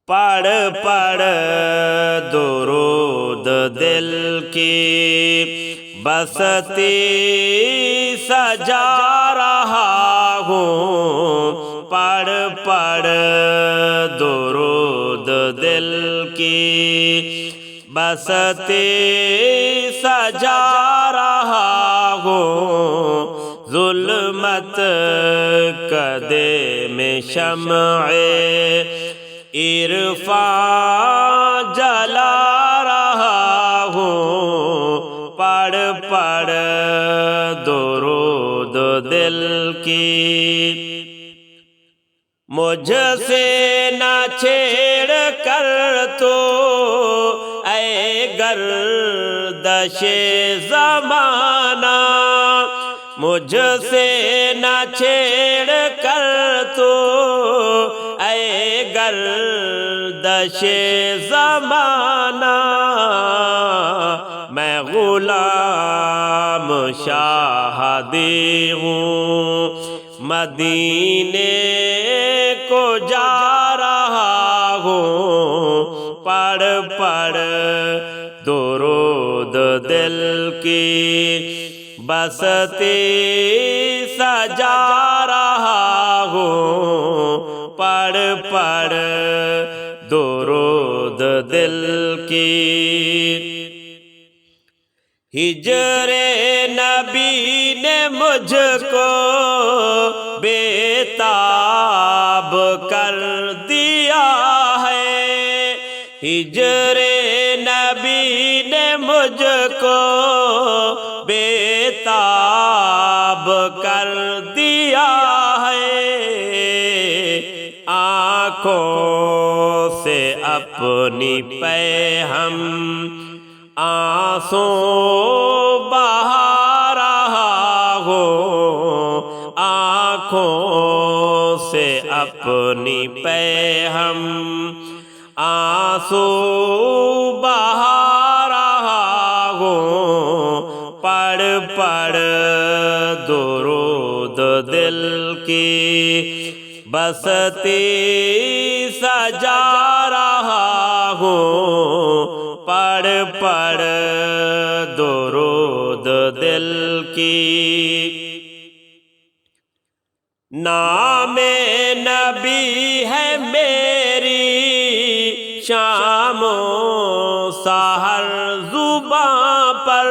پڑھ پڑھ درود دل کی بستی سجا رہا ہوں، پڑھ پڑھ درود دل کی بستی سجا رہا ہوں، ظلمت کدے میں شمع عرفان جلا رہا ہوں، پڑھ پڑھ درود دل کی مجھ سے نہ چھیڑ کر تو اے گردش زمانہ، مجھ سے نہ چھیڑ کر تو اے گردش زمانہ، میں غلام شاہدی ہوں، مدینے کو جا رہا ہوں، پڑھ پڑھ درود دل کی بستی سجا رہا ہوں، پڑھ پڑھ درود دل کی ہجر نبی نے مجھ کو بے تاب کر دیا ہے، ہجر نبی نے مجھ کو بے تاب کر دیا ہے، آنکھوں سے اپنی پیہم آنسو بہا رہا ہوں، آنکھوں سے اپنی پیہم آنسو بہا رہا ہوں، پڑھ پڑھ درود دل کی بستی سجا رہا ہوں، پڑھ پڑھ درود دل کی نام نبی ہے میری شام و سحر زباں پر،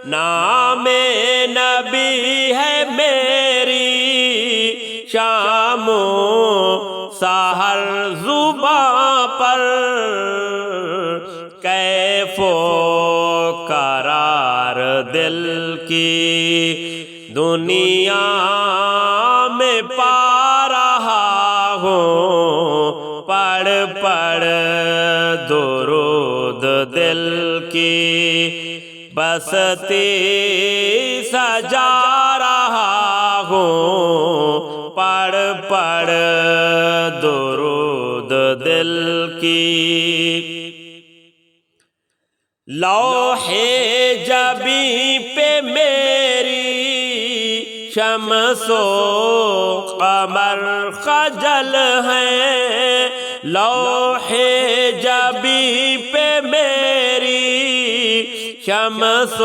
نام نبی ہے میری شام و سحر زباں پر، کیف و قرار دل کی دنیا میں پا رہا ہوں، پڑھ پڑھ درود دل کی بستی سجا رہا ہوں، پڑھ پڑھ درود دل کی لوح جبیں پہ میری شمس و قمر خجل ہیں، لوح جبیں پہ میری شمس و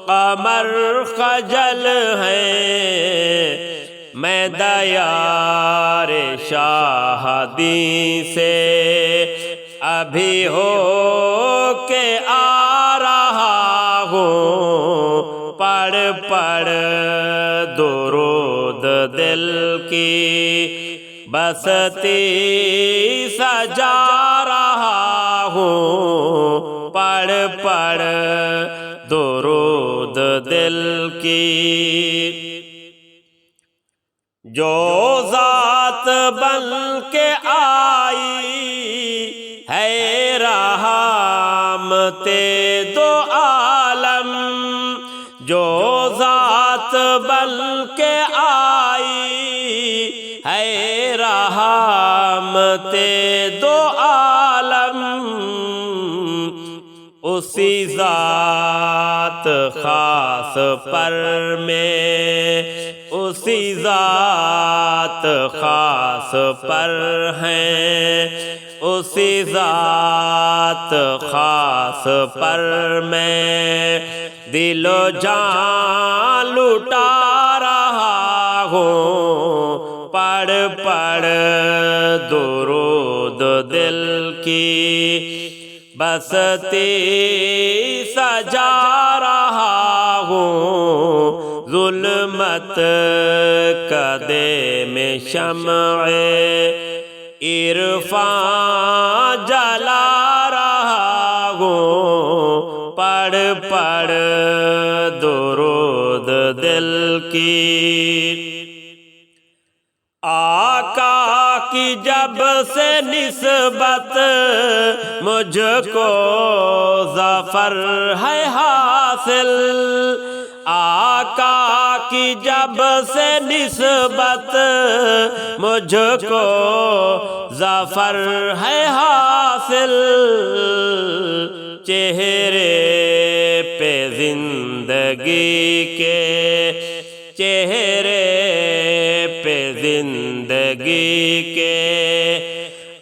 قمر خجل ہیں، میں دیار شاہدی سے ابھی ہو کے آ رہا ہوں، پڑھ پڑھ درود دل کی بستی سجا رہا ہوں، پڑھ پڑھ درود دل کی جو ذات بن کے آئی ہے رحمت دو عالم، جو ذات بن کے آئی ہے رحمت دو عالم، اسی ذات خاص پر میں اسی ذات خاص پر ہیں، اسی ذات خاص پر میں دل و جان لٹا رہا ہوں، پڑھ پڑھ درود دل کی بستی سجا رہا ہوں، ظلمت کدے میں شمع عرفان جلا رہا ہوں، پڑھ پڑھ درود دل کی۔ آقا کی جب سے نسبت مجھ کو ظفر ہے حاصل، آقا کی جب سے نسبت مجھ کو ظفر ہے حاصل، چہرے پہ زندگی کے، چہرے پہ زندگی کے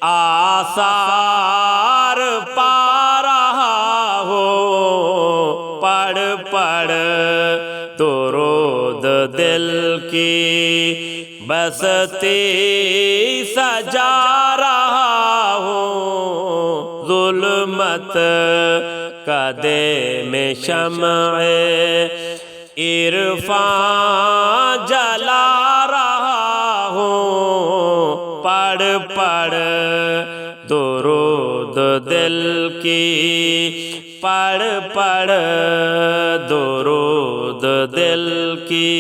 آثار پا رہا ہوں، پڑھ پڑھ درود دل کی بستی سجا رہا ہوں، ظلمت کدے میں شمع عرفان جلا رہا ہوں، پڑھ پڑھ درود دل کی، پڑھ پڑھ درود دل کی۔